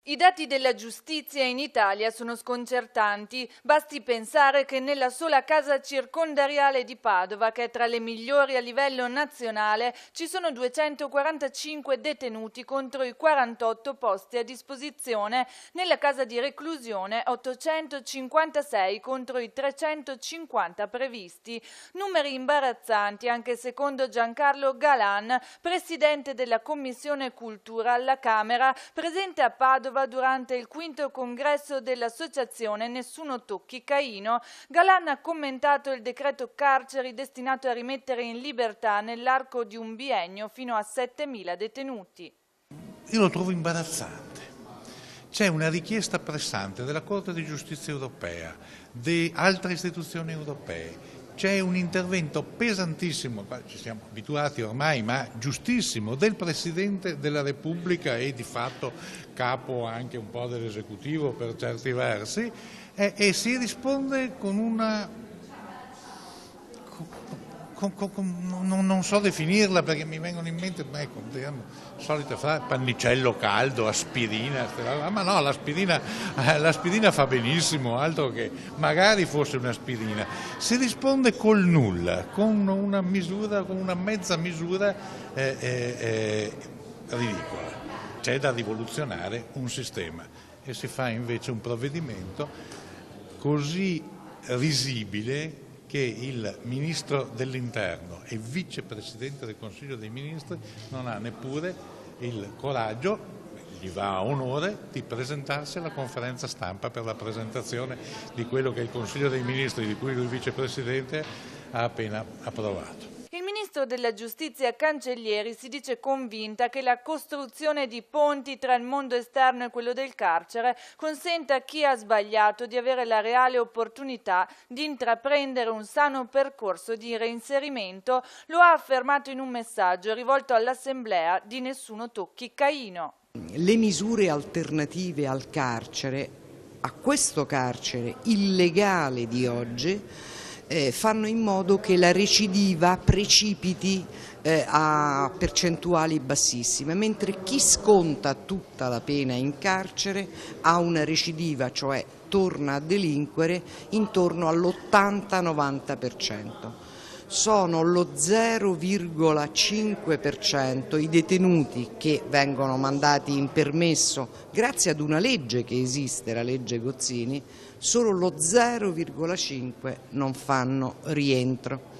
I dati della giustizia in Italia sono sconcertanti. Basti pensare che nella sola casa circondariale di Padova, che è tra le migliori a livello nazionale, ci sono 245 detenuti contro i 48 posti a disposizione. Nella casa di reclusione 856 contro i 350 previsti. Numeri imbarazzanti anche secondo Giancarlo Galan, presidente della Commissione Cultura alla Camera, presente a Padova durante il quinto congresso dell'associazione Nessuno Tocchi Caino. Galan ha commentato il decreto carceri destinato a rimettere in libertà nell'arco di un biennio fino a 7.000 detenuti. Io lo trovo imbarazzante. C'è una richiesta pressante della Corte di Giustizia europea, di altre istituzioni europee. C'è un intervento pesantissimo, ci siamo abituati ormai, ma giustissimo, del Presidente della Repubblica e di fatto capo anche un po' dell'esecutivo per certi versi, e si risponde con una... non so definirla perché mi vengono in mente, ecco, solita frase, pannicello caldo, aspirina, ma no, l'aspirina fa benissimo, altro che magari fosse un'aspirina. Si risponde col nulla, con una misura, con una mezza misura ridicola. C'è da rivoluzionare un sistema e si fa invece un provvedimento così risibile che il Ministro dell'Interno e Vicepresidente del Consiglio dei Ministri non ha neppure il coraggio, gli va a onore, di presentarsi alla conferenza stampa per la presentazione di quello che il Consiglio dei Ministri, di cui lui Vicepresidente, ha appena approvato. Il ministro della giustizia Cancellieri si dice convinta che la costruzione di ponti tra il mondo esterno e quello del carcere consenta a chi ha sbagliato di avere la reale opportunità di intraprendere un sano percorso di reinserimento. Lo ha affermato in un messaggio rivolto all'assemblea di Nessuno Tocchi Caino. Le misure alternative al carcere, a questo carcere illegale di oggi, fanno in modo che la recidiva precipiti a percentuali bassissime, mentre chi sconta tutta la pena in carcere ha una recidiva, cioè torna a delinquere, intorno all'80-90%. Sono lo 0,5% i detenuti che vengono mandati in permesso grazie ad una legge che esiste, la legge Gozzini, solo lo 0,5% non fanno rientro.